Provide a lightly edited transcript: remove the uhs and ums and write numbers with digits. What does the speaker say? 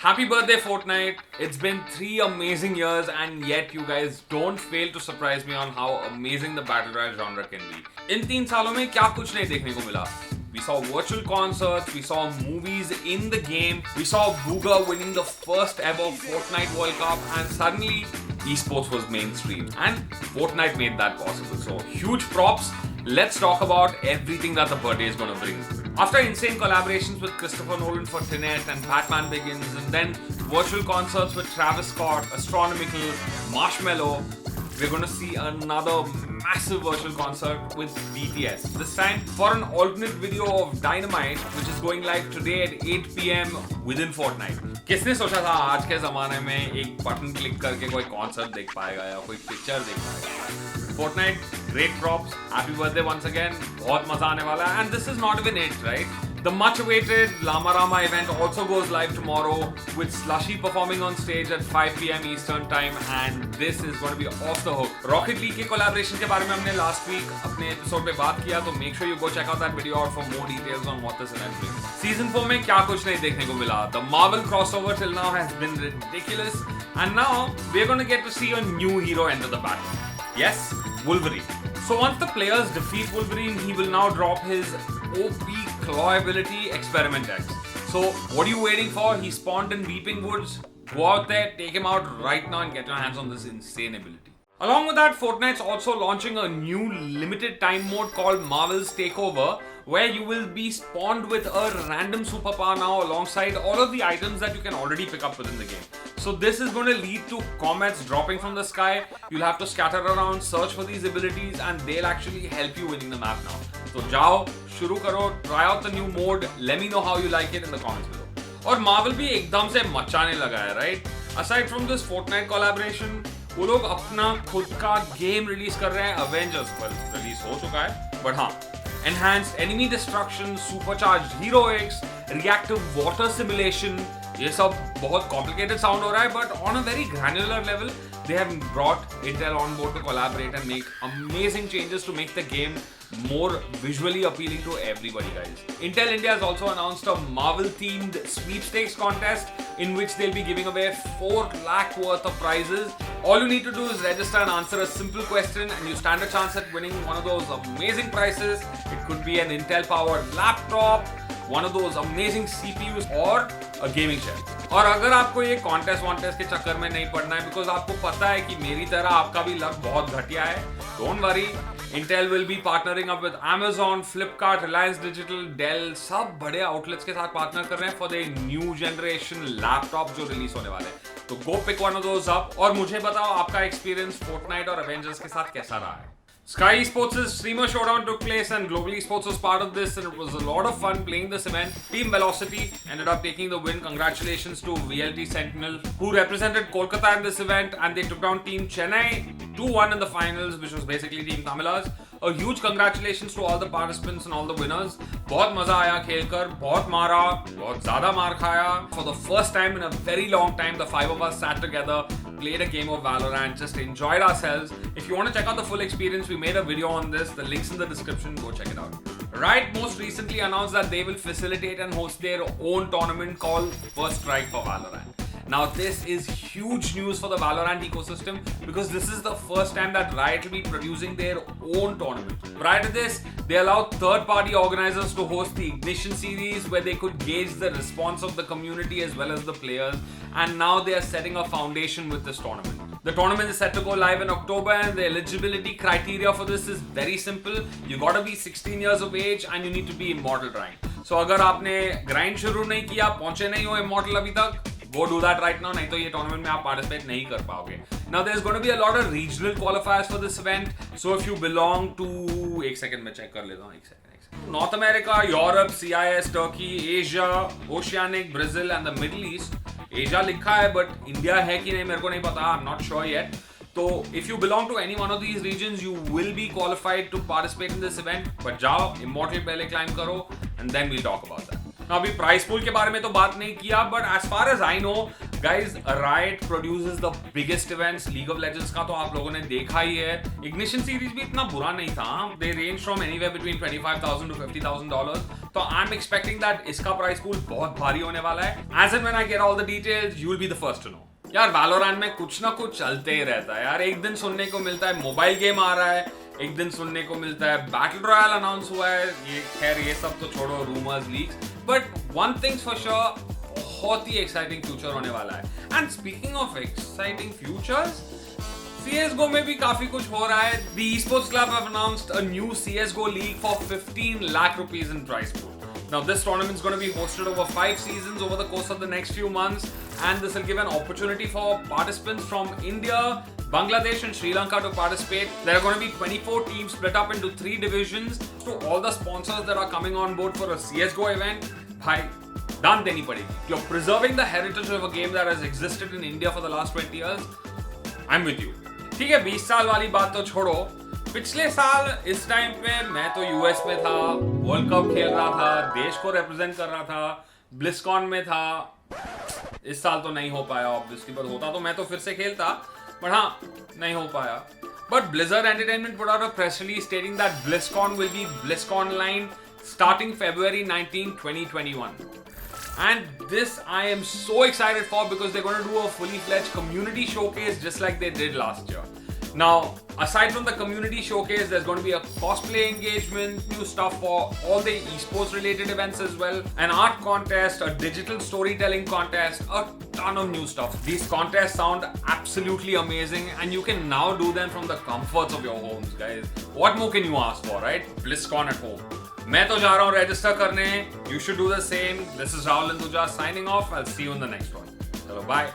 Happy birthday, Fortnite! It's been 3 amazing years, and yet you guys don't fail to surprise me on how amazing the Battle Royale genre can be. In 3 सालों में क्या कुछ नहीं देखने को मिला. We saw virtual concerts, we saw movies in the game, we saw Booga winning the first ever Fortnite World Cup, and suddenly esports was mainstream. And Fortnite made that possible. So huge props. Let's talk about everything that the birthday is going to bring. After insane collaborations with Christopher Nolan for Tenet and Batman Begins, and then virtual concerts with Travis Scott, Astronomical, Marshmello, we're going to see another massive virtual concert with BTS. This time for an alternate video of Dynamite, which is going live today at 8 PM within Fortnite. किसने सोचा था आज के ज़माने में एक button click करके कोई कॉन्सर्ट देख पाएगा या कोई पिक्चर देख पाएगा? Fortnite, great props, happy birthday once again, बहुत मजा आने वाला है, and this is not even it, right? The much awaited Llama Rama event also goes live tomorrow with Slushy performing on stage at 5 PM Eastern time, and this is going to be off the hook. Rocket League के collaboration के बारे में हमने last week अपने episode में बात किया, तो make sure you go check out that video out for more details on what this event brings. Season 4 में क्या कुछ नहीं देखने को मिला. The Marvel crossover till now has been ridiculous, and now we're going to get to see a new hero enter the battle. Yes, Wolverine. So once the players defeat Wolverine, he will now drop his OP claw ability, Experiment X. So what are you waiting for? He spawned in Weeping Woods. Go out there, take him out right now and get your hands on this insane ability. Along with that, Fortnite's also launching a new limited time mode called Marvel's Takeover, where you will be spawned with a random superpower now alongside all of the items that you can already pick up within the game. So this is going to lead to comets dropping from the sky. You'll have to scatter around, search for these abilities, and they'll actually help you winning the map now. So जाओ, शुरू करो, try out the new mode. Let me know how you like it in the comments below. और Marvel भी एकदम से मचाने लगा है, right? Aside from this Fortnite collaboration, वो लोग अपना खुद का गेम रिलीज कर रहे हैं. Avengers पर रिलीज हो चुका है, but हाँ, enhanced enemy destruction, supercharged heroics, reactive water simulation, ये सब बहुत complicated sound हो रहा है, but on a very granular level, they have brought Intel on board to collaborate and make amazing changes to make the game more visually appealing to everybody, guys. Intel India has also announced a Marvel-themed sweepstakes contest in which they'll be giving away 4 lakh worth of prizes. All you need to do is register and answer a simple question, and you stand a chance at winning one of those amazing prizes. It could be an Intel-powered laptop, one of those amazing CPUs, or a gaming chair. और अगर आपको ये contest के चक्कर में नहीं पड़ना है, बिकॉज आपको पता है कि मेरी तरह आपका भी लक बहुत घटिया है, don't worry. Intel will be partnering up with Amazon, Flipkart, Reliance Digital, Dell, सब बड़े outlets के साथ पार्टनर कर रहे हैं for the new generation laptop जो रिलीज होने वाले हैं. तो go pick one of those up और मुझे बताओ आपका एक्सपीरियंस Fortnite और Avengers के साथ कैसा रहा है. Sky Esports' Streamer Showdown took place and Global Esports was part of this, and it was a lot of fun playing this event. Team Velocity ended up taking the win. Congratulations to VLT Sentinel, who represented Kolkata in this event, and they took down Team Chennai 2-1 in the finals, which was basically Team Tamilas. A huge congratulations to all the participants and all the winners. बहुत मजा आया खेलकर, बहुत मारा, बहुत ज़्यादा मार खाया. For the first time in a very long time, the 5 of us sat together, played a game of Valorant, just enjoyed ourselves. If you want to check out the full experience, we made a video on this. The link's in the description. Go check it out. Riot most recently announced that they will facilitate and host their own tournament called First Strike for Valorant. Now this is huge news for the Valorant ecosystem because this is the first time that Riot will be producing their own tournament. Prior to this, they allowed third-party organizers to host the Ignition series where they could gauge the response of the community as well as the players, and now they are setting a foundation with this tournament. The tournament is set to go live in October, and the eligibility criteria for this is very simple. You gotta be 16 years of age and you need to be Immortal grind. So अगर आपने grind शुरू नहीं किया, पहुंचे नहीं हो Immortal अभी तक, go do that right now, नहीं तो ये tournament में आप participate नहीं कर पाओगे. Now there's going to be a lot of regional qualifiers for this event, so if you belong to, एक second मैं check कर लेता हूँ, एक second. North America, Europe, CIS, Turkey, Asia, Oceanic, Brazil and the Middle East. Asia लिखा है but India है कि नहीं मेरे को नहीं पता, I'm not sure yet. So if you belong to any one of these regions, you will be qualified to participate in this event. But जाओ, Immortal पहले climb करो, and then we'll talk about that. Now अभी price pool के बारे में तो बात नहीं किया, but as far as I know, Guys, Riot produces the biggest events. League of Legends का तो आप लोगों ने देखा ही है. Ignition series भी इतना बुरा नहीं था. They range from anywhere between $25,000 to $50,000. तो I'm expecting that इसका price pool बहुत भारी होने वाला है. As and when I get all the details, you'll be the first to know. यार Valorant में कुछ ना कुछ चलते ही रहता है यार. एक दिन सुनने को मिलता है मोबाइल गेम आ रहा है, एक दिन सुनने को मिलता है बैटल रॉयल अनाउंस हुआ है. ये खैर ये सब तो छोड़ो, rumours, leaks. But one things for sure, बहुत ही एक्साइटिंग फ्यूचर होने वाला है. And speaking of exciting futures, CSGO में भी काफी कुछ हो रहा है. The esports club have announced a new CSGO league for 15 lakh rupees in prize pool. Now this tournament is going to be hosted over 5 seasons over the course of the next few months, and this will give an opportunity for participants from India, Bangladesh and Sri Lanka to participate. There are going to be 24 teams split up into 3 divisions. To all the sponsors that are coming on board for a CSGO event, bhai, दान देनी पड़ेगी. You're preserving the heritage of a game that has existed in India for the last 20 years. I'm with you. ठीक है, 20 साल वाली बात तो छोड़ो. पिछले साल इस टाइम पे मैं तो यूएस में था, वर्ल्ड कप खेल रहा था, देश को रिप्रेजेंट कर रहा था, ब्लिस्कॉन में था. इस साल तो नहीं हो पाया ऑब्वियसली, पर होता तो मैं तो फिर से खेलता, बट हाँ नहीं हो पाया. But Blizzard Entertainment put out a press release stating that BlizzCon will be BlizzConline starting February 19, 2021. And this I am so excited for because they're going to do a fully fledged community showcase just like they did last year. Now, aside from the community showcase, there's going to be a cosplay engagement, new stuff for all the esports related events as well, an art contest, a digital storytelling contest, a ton of new stuff. These contests sound absolutely amazing and you can now do them from the comforts of your homes, guys. What more can you ask for, right? BlizzCon at home. मैं तो जा रहा हूँ register करने. You should do the same. This is Rahul Hinduja signing off. I'll see you in the next one. चलो bye.